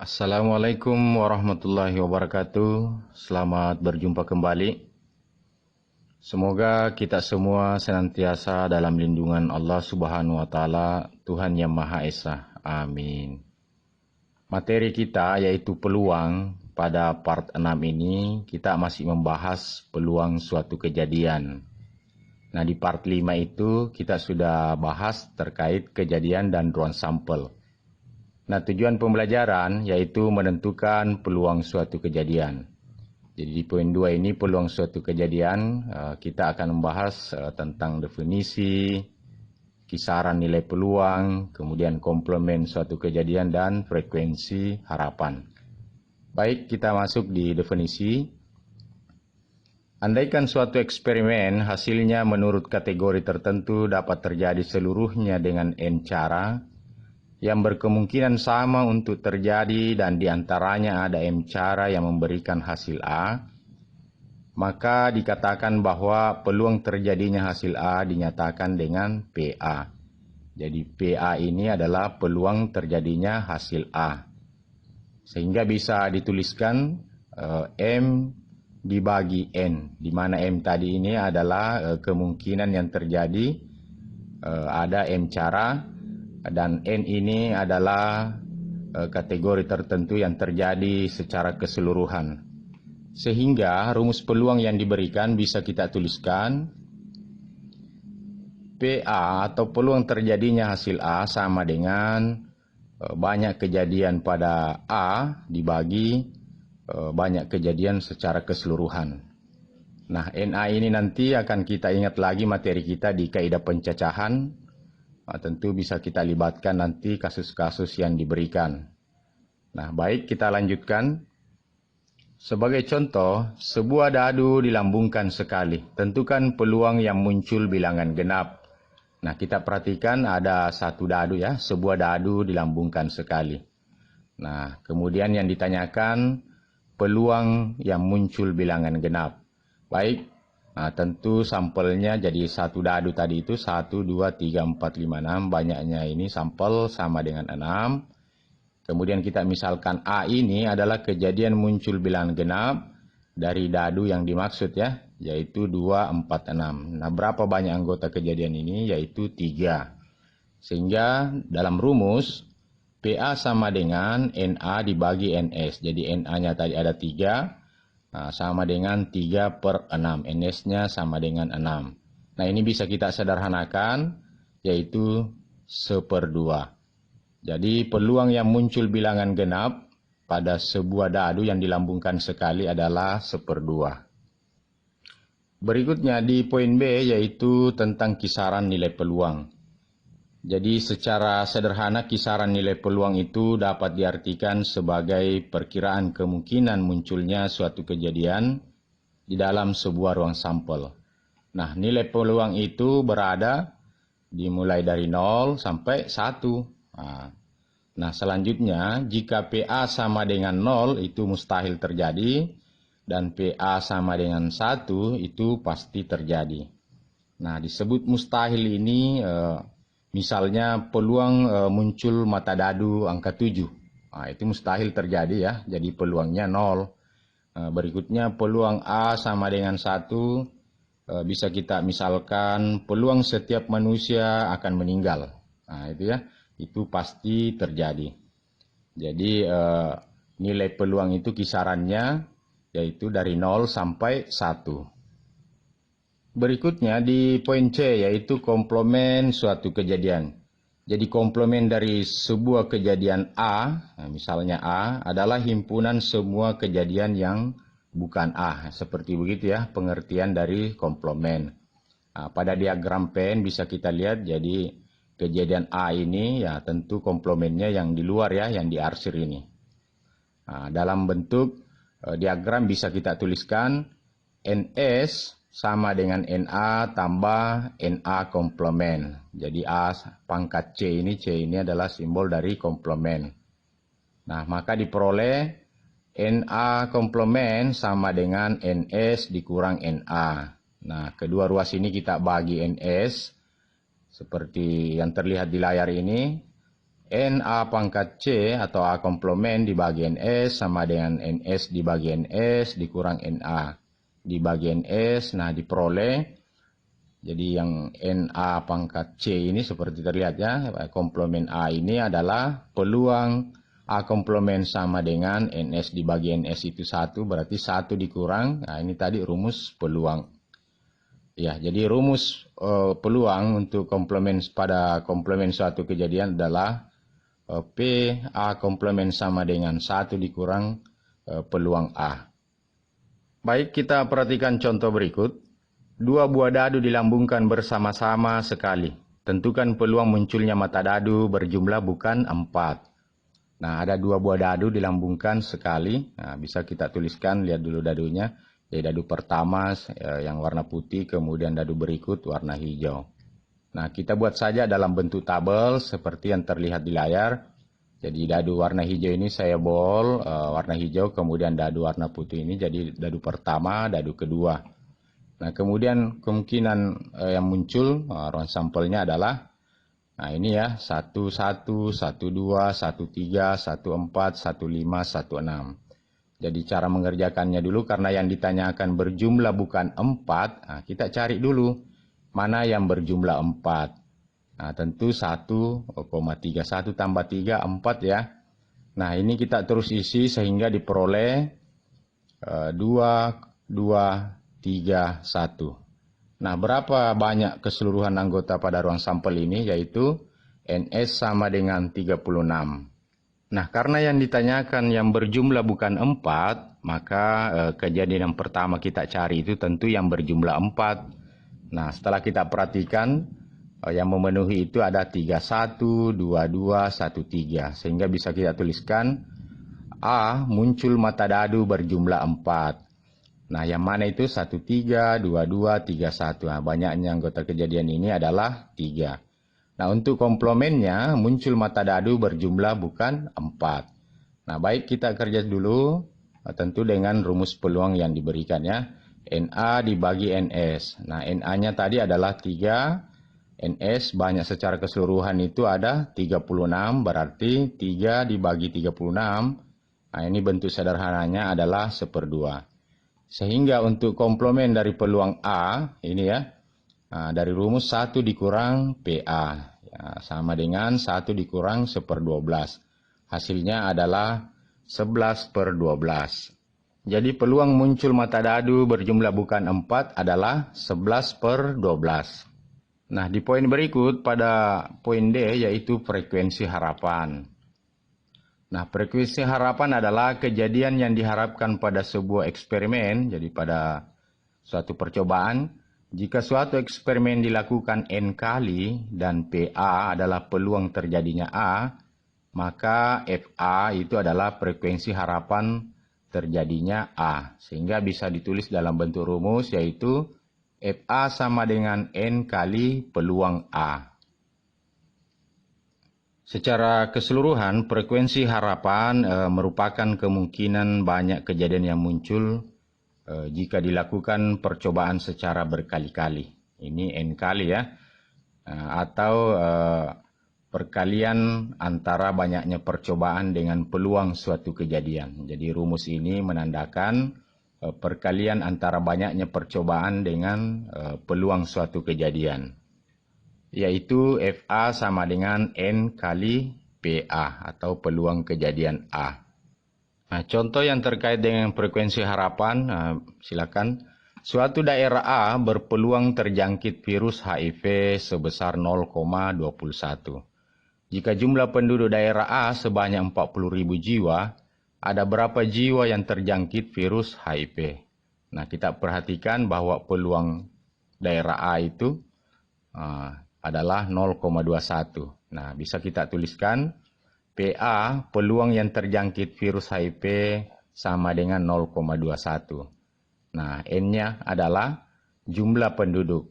Assalamualaikum warahmatullahi wabarakatuh. Selamat berjumpa kembali. Semoga kita semua senantiasa dalam lindungan Allah Subhanahu wa taala, Tuhan yang Maha Esa. Amin. Materi kita yaitu peluang. Pada part 6 ini kita masih membahas peluang suatu kejadian. Nah, di part 5 itu kita sudah bahas terkait kejadian dan ruang sampel. Nah, tujuan pembelajaran yaitu menentukan peluang suatu kejadian. Jadi di poin 2 ini peluang suatu kejadian, kita akan membahas tentang definisi, kisaran nilai peluang, kemudian komplement suatu kejadian dan frekuensi harapan. Baik, kita masuk di definisi. Andaikan suatu eksperimen hasilnya menurut kategori tertentu dapat terjadi seluruhnya dengan N cara, yang berkemungkinan sama untuk terjadi dan diantaranya ada M cara yang memberikan hasil A, maka dikatakan bahwa peluang terjadinya hasil A dinyatakan dengan PA. Jadi PA ini adalah peluang terjadinya hasil A. Sehingga bisa dituliskan M dibagi N, di mana M tadi ini adalah kemungkinan yang terjadi ada M cara, dan N ini adalah kategori tertentu yang terjadi secara keseluruhan. Sehingga rumus peluang yang diberikan bisa kita tuliskan PA atau peluang terjadinya hasil A sama dengan banyak kejadian pada A dibagi banyak kejadian secara keseluruhan. Nah, NA ini nanti akan kita ingat lagi materi kita di kaidah pencacahan. Tentu bisa kita libatkan nanti kasus-kasus yang diberikan. Nah, baik, kita lanjutkan. Sebagai contoh, sebuah dadu dilambungkan sekali. Tentukan peluang yang muncul bilangan genap. Nah, kita perhatikan ada satu dadu ya, sebuah dadu dilambungkan sekali. Nah, kemudian yang ditanyakan peluang yang muncul bilangan genap. Baik. Nah, tentu sampelnya jadi satu dadu tadi itu 1, 2, 3, 4, 5, 6. Banyaknya ini sampel sama dengan 6. Kemudian kita misalkan A ini adalah kejadian muncul bilangan genap dari dadu yang dimaksud ya, yaitu 2, 4, 6. Nah, berapa banyak anggota kejadian ini? Yaitu 3. Sehingga dalam rumus PA sama dengan NA dibagi NS. Jadi NA-nya tadi ada 3. Sama dengan 3/6, NS-nya sama dengan 6. Nah, ini bisa kita sederhanakan, yaitu 1/2. Jadi peluang yang muncul bilangan genap pada sebuah dadu yang dilambungkan sekali adalah 1/2. Berikutnya di poin B yaitu tentang kisaran nilai peluang. Jadi secara sederhana kisaran nilai peluang itu dapat diartikan sebagai perkiraan kemungkinan munculnya suatu kejadian di dalam sebuah ruang sampel. Nah, nilai peluang itu berada dimulai dari 0 sampai 1. Nah, selanjutnya jika PA sama dengan 0 itu mustahil terjadi dan PA sama dengan 1 itu pasti terjadi. Nah, disebut mustahil ini misalnya peluang muncul mata dadu angka 7. Itu mustahil terjadi ya, jadi peluangnya 0. Berikutnya peluang A sama dengan 1, bisa kita misalkan peluang setiap manusia akan meninggal. Itu ya, itu pasti terjadi. Jadi nilai peluang itu kisarannya yaitu dari 0 sampai 1. Berikutnya di poin C yaitu komplement suatu kejadian. Jadi komplement dari sebuah kejadian A, misalnya A, adalah himpunan semua kejadian yang bukan A. Seperti begitu ya pengertian dari komplement. Pada diagram pen bisa kita lihat, jadi kejadian A ini ya tentu komplementnya yang di luar ya, yang diarsir ini. Dalam bentuk diagram bisa kita tuliskan NS sama dengan NA tambah NA komplement. Jadi A pangkat C ini adalah simbol dari komplement. Nah, maka diperoleh NA komplement sama dengan NS dikurang NA. Nah, kedua ruas ini kita bagi NS seperti yang terlihat di layar ini. NA pangkat C atau A komplement dibagi NS sama dengan NS dibagi NS dikurang NA dibagi NS. Nah, diperoleh. Jadi yang NA pangkat C ini seperti terlihat ya, komplement A ini adalah peluang A komplement sama dengan NS dibagi NS itu 1, berarti 1 dikurang. Nah, ini tadi rumus peluang. Ya, jadi rumus peluang untuk komplement pada komplement suatu kejadian adalah P A komplement sama dengan 1 dikurang peluang A. Baik, kita perhatikan contoh berikut. Dua buah dadu dilambungkan bersama-sama sekali. Tentukan peluang munculnya mata dadu berjumlah bukan 4. Nah, ada dua buah dadu dilambungkan sekali. Nah, bisa kita tuliskan, lihat dulu dadunya. Jadi dadu pertama yang warna putih, kemudian dadu berikut warna hijau. Nah, kita buat saja dalam bentuk tabel seperti yang terlihat di layar. Jadi dadu warna hijau ini saya bol warna hijau, kemudian dadu warna putih ini jadi dadu pertama, dadu kedua. Nah, kemudian kemungkinan yang muncul ruang sampelnya adalah, nah ini ya, 1, 1, 1, 2, 1, 3, 1, 4, 1, 5, 1, 6. Jadi cara mengerjakannya dulu, karena yang ditanyakan berjumlah bukan 4, nah, kita cari dulu mana yang berjumlah 4. Nah, tentu 1,31 tambah 3, 4 ya. Nah, ini kita terus isi sehingga diperoleh 2, 2, 3, 1. Nah, berapa banyak keseluruhan anggota pada ruang sampel ini, yaitu NS sama dengan 36. Nah, karena yang ditanyakan yang berjumlah bukan 4, maka kejadian yang pertama kita cari itu tentu yang berjumlah 4. Nah, setelah kita perhatikan, yang memenuhi itu ada 31, 22, 13. Sehingga bisa kita tuliskan, A muncul mata dadu berjumlah 4. Nah, yang mana itu 13, 22, 31. Nah, banyaknya anggota kejadian ini adalah 3. Nah, untuk komplemennya muncul mata dadu berjumlah bukan 4. Nah, baik, kita kerja dulu tentu dengan rumus peluang yang diberikan ya. NA dibagi NS. Nah, NA-nya tadi adalah 3. NS banyak secara keseluruhan itu ada 36. Berarti 3 dibagi 36. Nah, ini bentuk sederhananya adalah 1/2. Sehingga untuk komplement dari peluang A ini ya, dari rumus 1 dikurang PA ya, sama dengan 1 dikurang 1/12. Hasilnya adalah 11/12. Jadi peluang muncul mata dadu berjumlah bukan 4 adalah 11/12. Nah, di poin berikut pada poin D yaitu frekuensi harapan. Nah, frekuensi harapan adalah kejadian yang diharapkan pada sebuah eksperimen, jadi pada suatu percobaan. Jika suatu eksperimen dilakukan N kali dan PA adalah peluang terjadinya A, maka FA itu adalah frekuensi harapan terjadinya A. Sehingga bisa ditulis dalam bentuk rumus yaitu FA sama dengan N kali peluang A. Secara keseluruhan, frekuensi harapan merupakan kemungkinan banyak kejadian yang muncul jika dilakukan percobaan secara berkali-kali. Ini N kali ya, atau perkalian antara banyaknya percobaan dengan peluang suatu kejadian. Jadi rumus ini menandakan perkalian antara banyaknya percobaan dengan peluang suatu kejadian, yaitu FA sama dengan N kali PA atau peluang kejadian A. Nah, contoh yang terkait dengan frekuensi harapan, silakan. Suatu daerah A berpeluang terjangkit virus HIV sebesar 0,21. Jika jumlah penduduk daerah A sebanyak 40.000 jiwa, ada berapa jiwa yang terjangkit virus HIV? Nah, kita perhatikan bahwa peluang daerah A itu adalah 0,21. Nah, bisa kita tuliskan PA, peluang yang terjangkit virus HIV sama dengan 0,21. Nah, N-nya adalah jumlah penduduk.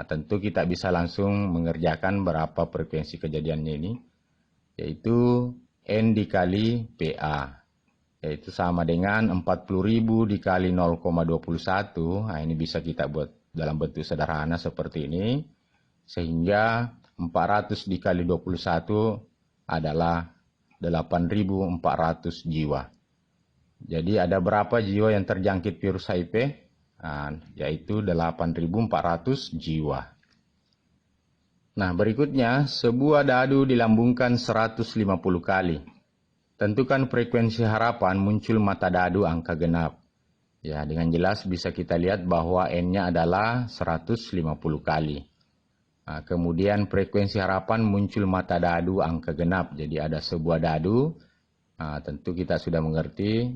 Tentu kita bisa langsung mengerjakan berapa frekuensi kejadiannya ini, yaitu N dikali PA, yaitu sama dengan 40.000 dikali 0,21. Nah, ini bisa kita buat dalam bentuk sederhana seperti ini. Sehingga 400 dikali 21 adalah 8.400 jiwa. Jadi ada berapa jiwa yang terjangkit virus HIV? Yaitu 8.400 jiwa. Nah, berikutnya, sebuah dadu dilambungkan 150 kali. Tentukan frekuensi harapan muncul mata dadu angka genap. Ya, dengan jelas bisa kita lihat bahwa N-nya adalah 150 kali. Nah, kemudian frekuensi harapan muncul mata dadu angka genap. Jadi ada sebuah dadu. Nah, tentu kita sudah mengerti.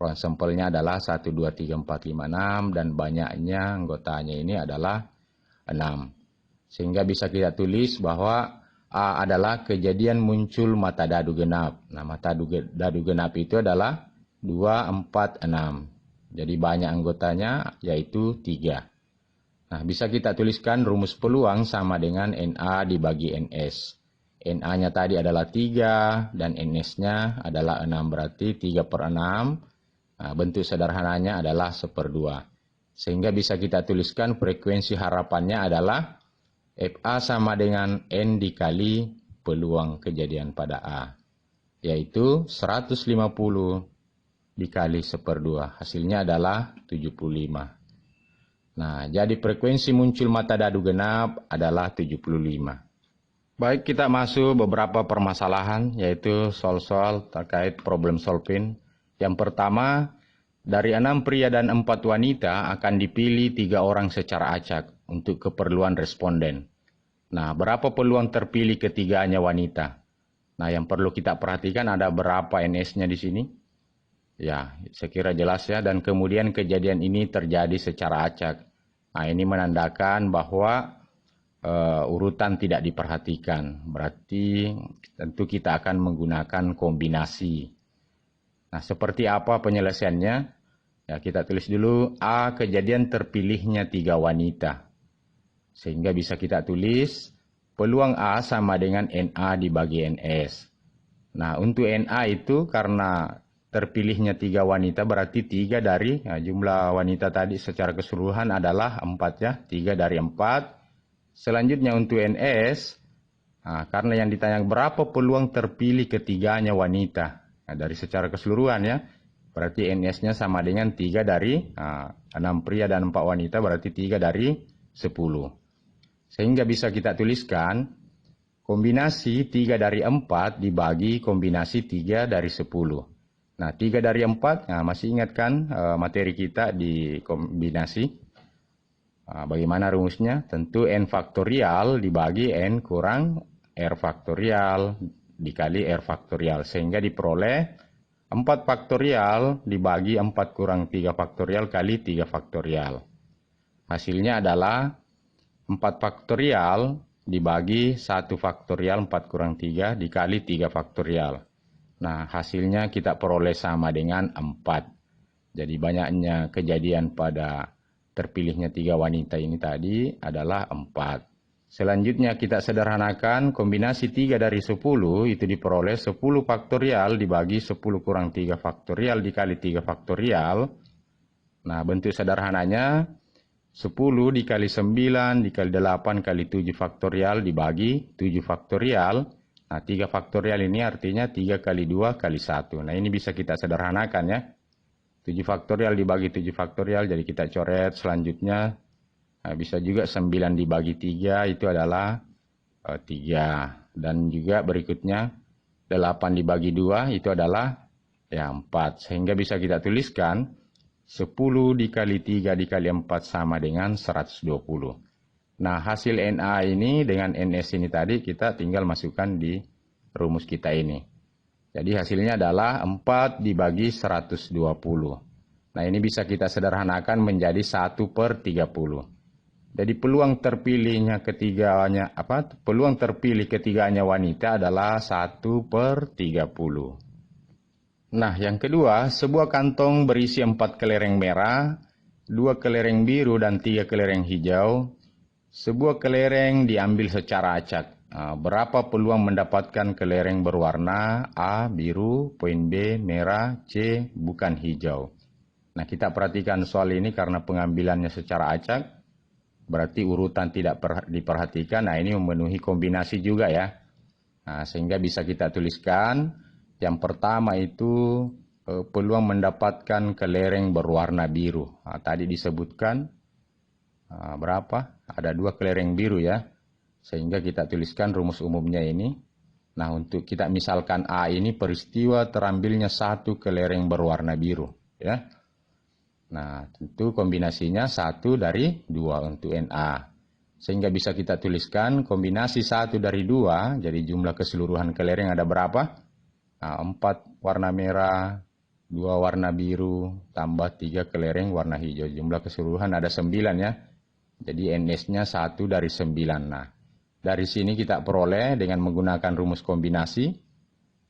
Ruang sampelnya adalah 1, 2, 3, 4, 5, 6. Dan banyaknya anggotanya ini adalah 6. Sehingga bisa kita tulis bahwa A adalah kejadian muncul mata dadu genap. Nah, mata dadu genap itu adalah 2, 4, 6. Jadi banyak anggotanya yaitu 3. Nah, bisa kita tuliskan rumus peluang sama dengan NA dibagi NS. NA-nya tadi adalah 3 dan NS-nya adalah 6. Berarti 3 per 6. Nah, bentuk sederhananya adalah 1/2. Sehingga bisa kita tuliskan frekuensi harapannya adalah FA sama dengan N dikali peluang kejadian pada A. Yaitu 150 dikali 1/2. Hasilnya adalah 75. Nah, jadi frekuensi muncul mata dadu genap adalah 75. Baik, kita masuk beberapa permasalahan, yaitu soal-soal terkait problem solving. Yang pertama, dari 6 pria dan 4 wanita akan dipilih 3 orang secara acak untuk keperluan responden. Nah, berapa peluang terpilih ketiganya wanita? Nah, yang perlu kita perhatikan ada berapa NS-nya di sini? Ya, saya kira jelas ya. Dan kemudian kejadian ini terjadi secara acak. Nah, ini menandakan bahwa urutan tidak diperhatikan. Berarti tentu kita akan menggunakan kombinasi. Nah, seperti apa penyelesaiannya? Ya, kita tulis dulu A, kejadian terpilihnya 3 wanita. Sehingga bisa kita tulis peluang A sama dengan NA dibagi NS. Nah, untuk NA itu karena terpilihnya 3 wanita berarti 3 dari jumlah wanita tadi secara keseluruhan adalah 4 ya. 3 dari 4. Selanjutnya untuk NS, karena yang ditanya berapa peluang terpilih ketiganya wanita. Nah, dari secara keseluruhan ya. Berarti NS-nya sama dengan 3 dari 6 pria dan 4 wanita berarti 3 dari 10. Sehingga bisa kita tuliskan kombinasi 3 dari 4 dibagi kombinasi 3 dari 10. Nah, 3 dari 4, masih ingat kan materi kita di kombinasi? Bagaimana rumusnya? Tentu N faktorial dibagi N kurang R faktorial dikali R faktorial. Sehingga diperoleh 4 faktorial dibagi 4 kurang 3 faktorial kali 3 faktorial. Hasilnya adalah 4 faktorial dibagi 1 faktorial 4 kurang 3 dikali 3 faktorial. Nah, hasilnya kita peroleh sama dengan 4. Jadi banyaknya kejadian pada terpilihnya 3 wanita ini tadi adalah 4. Selanjutnya kita sederhanakan kombinasi 3 dari 10 itu diperoleh 10 faktorial dibagi 10 kurang 3 faktorial dikali 3 faktorial. Nah, bentuk sederhananya 10 dikali 9 dikali 8 kali 7 faktorial dibagi 7 faktorial. Nah, 3 faktorial ini artinya 3 kali 2 kali 1. Nah, ini bisa kita sederhanakan ya. 7 faktorial dibagi 7 faktorial, jadi kita coret selanjutnya. Nah, bisa juga 9 dibagi 3 itu adalah 3. Dan juga berikutnya 8 dibagi 2 itu adalah 4. Sehingga bisa kita tuliskan 10 dikali 3 dikali 4 sama dengan 120. Nah, hasil NA ini dengan NS ini tadi kita tinggal masukkan di rumus kita ini. Jadi hasilnya adalah 4 dibagi 120. Nah, ini bisa kita sederhanakan menjadi 1/30. Jadi peluang terpilihnya peluang terpilih ketiganya wanita adalah 1/30. Nah, yang kedua, sebuah kantong berisi 4 kelereng merah, 2 kelereng biru dan 3 kelereng hijau. Sebuah kelereng diambil secara acak. Berapa peluang mendapatkan kelereng berwarna A, biru, poin B, merah, C, bukan hijau. Nah, kita perhatikan soal ini karena pengambilannya secara acak. Berarti urutan tidak diperhatikan. Nah, ini memenuhi kombinasi juga ya. Nah, sehingga bisa kita tuliskan yang pertama itu peluang mendapatkan kelereng berwarna biru. Nah, tadi disebutkan berapa? Ada 2 kelereng biru ya. Sehingga kita tuliskan rumus umumnya ini. Nah, untuk kita misalkan A ini peristiwa terambilnya 1 kelereng berwarna biru ya. Nah, tentu kombinasinya 1 dari 2 untuk Na. Sehingga bisa kita tuliskan kombinasi 1 dari 2, jadi jumlah keseluruhan kelereng ada berapa? Nah, 4 warna merah, 2 warna biru, tambah 3 kelereng warna hijau. Jumlah keseluruhan ada 9 ya. Jadi NS-nya 1 dari 9. Nah, dari sini kita peroleh dengan menggunakan rumus kombinasi.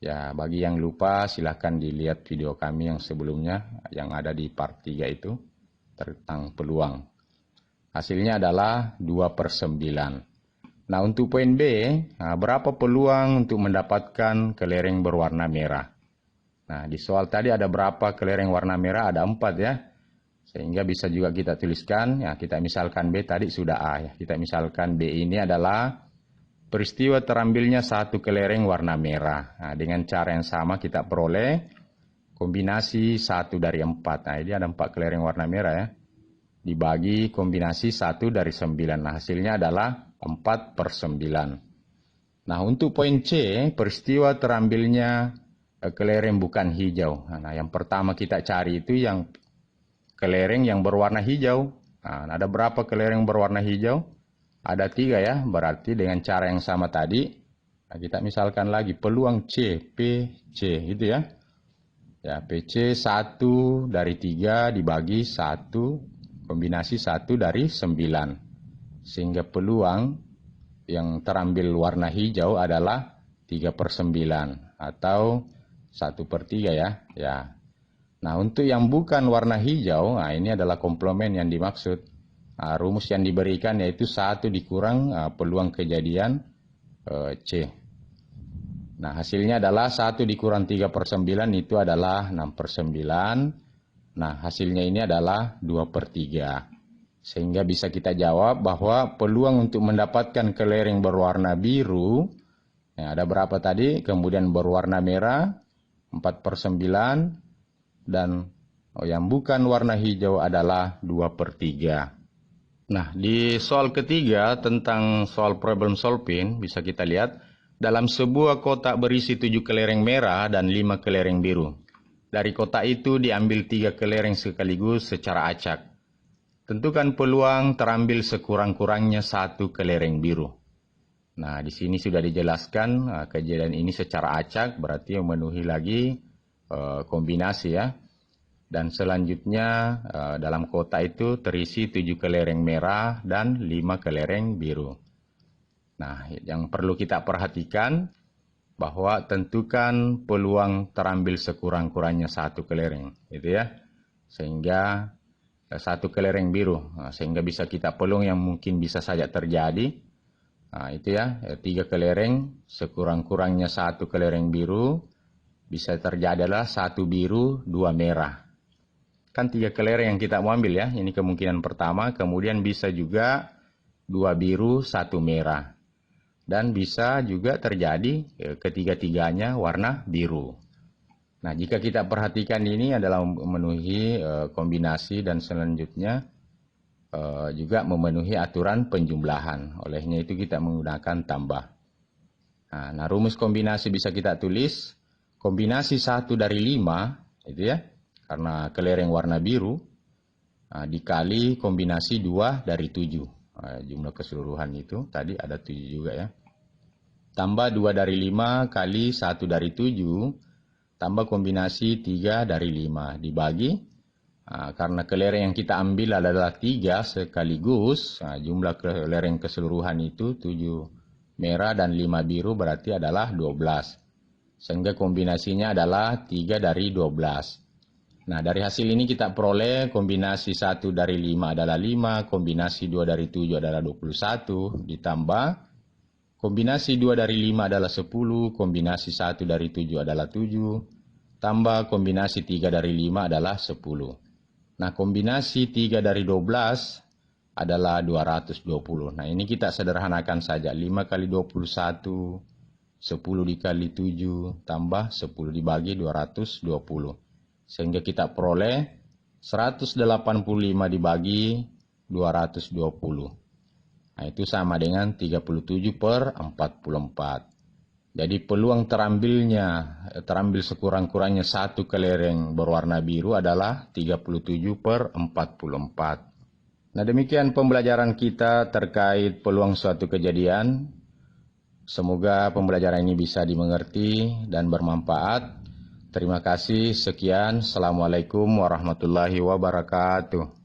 Ya, bagi yang lupa silahkan dilihat video kami yang sebelumnya yang ada di part 3 itu tentang peluang. Hasilnya adalah 2/9. Nah, untuk poin B, berapa peluang untuk mendapatkan kelereng berwarna merah? Nah, di soal tadi ada berapa kelereng warna merah? Ada 4 ya. Sehingga bisa juga kita tuliskan, ya kita misalkan B tadi sudah A ya. Kita misalkan B ini adalah peristiwa terambilnya 1 kelereng warna merah. Nah, dengan cara yang sama kita peroleh kombinasi 1 dari 4. Nah, ini ada 4 kelereng warna merah ya. Dibagi kombinasi 1 dari 9. Nah, hasilnya adalah 4/9. Nah, untuk poin C, peristiwa terambilnya kelereng bukan hijau. Nah, yang pertama kita cari itu yang kelereng yang berwarna hijau. Nah, ada berapa kelereng berwarna hijau? Ada 3 ya, berarti dengan cara yang sama tadi. Nah, kita misalkan lagi peluang C, PC gitu ya. Ya, PC 1 dari 3 dibagi 1, kombinasi 1 dari 9. Sehingga peluang yang terambil warna hijau adalah 3/9 atau 1/3 ya. Ya. Nah, untuk yang bukan warna hijau, nah ini adalah komplement yang dimaksud. Nah, rumus yang diberikan yaitu 1 dikurang peluang kejadian C. Nah, hasilnya adalah 1 dikurang 3/9 itu adalah 6/9. Nah, hasilnya ini adalah 2/3. Sehingga bisa kita jawab bahwa peluang untuk mendapatkan kelereng berwarna biru, ya, ada berapa tadi? Kemudian berwarna merah, 4/9. Dan yang bukan warna hijau adalah 2/3. Nah, di soal ketiga tentang soal problem solving bisa kita lihat dalam sebuah kotak berisi 7 kelereng merah dan 5 kelereng biru. Dari kotak itu diambil 3 kelereng sekaligus secara acak. Tentukan peluang terambil sekurang-kurangnya 1 kelereng biru. Nah, di sini sudah dijelaskan kejadian ini secara acak berarti memenuhi lagi kombinasi ya. Dan selanjutnya dalam kotak itu terisi 7 kelereng merah dan 5 kelereng biru. Nah, yang perlu kita perhatikan bahwa tentukan peluang terambil sekurang-kurangnya 1 kelereng, gitu ya. Sehingga 1 kelereng biru, sehingga bisa kita peluang yang mungkin bisa saja terjadi. Nah, itu ya, 3 kelereng sekurang-kurangnya 1 kelereng biru, bisa terjadi adalah 1 biru, 2 merah. Kan 3 kelereng yang kita mau ambil ya, ini kemungkinan pertama, kemudian bisa juga 2 biru, 1 merah. Dan bisa juga terjadi ketiga-tiganya warna biru. Nah, jika kita perhatikan ini adalah memenuhi kombinasi dan selanjutnya juga memenuhi aturan penjumlahan. Olehnya itu kita menggunakan tambah. Nah, rumus kombinasi bisa kita tulis. Kombinasi 1 dari 5, itu ya. Karena kelereng warna biru, dikali kombinasi 2 dari 7. Jumlah keseluruhan itu tadi ada 7 juga ya. Tambah 2 dari 5 kali 1 dari 7, tambah kombinasi 3 dari 5. Dibagi, karena kelereng yang kita ambil adalah 3 sekaligus, jumlah kelereng keseluruhan itu 7 merah dan 5 biru berarti adalah 12. Sehingga kombinasinya adalah 3 dari 12. Nah, dari hasil ini kita peroleh kombinasi 1 dari 5 adalah 5, kombinasi 2 dari 7 adalah 21, ditambah kombinasi 2 dari 5 adalah 10, kombinasi 1 dari 7 adalah 7, tambah kombinasi 3 dari 5 adalah 10. Nah, kombinasi 3 dari 12 adalah 220. Nah, ini kita sederhanakan saja. 5 kali 21 10 dikali 7 tambah 10 dibagi 220. Sehingga kita peroleh 185 dibagi 220. Nah, itu sama dengan 37/44. Jadi peluang terambil sekurang-kurangnya satu kelereng berwarna biru adalah 37/44. Nah, demikian pembelajaran kita terkait peluang suatu kejadian. Semoga pembelajaran ini bisa dimengerti dan bermanfaat. Terima kasih, sekian. Assalamualaikum warahmatullahi wabarakatuh.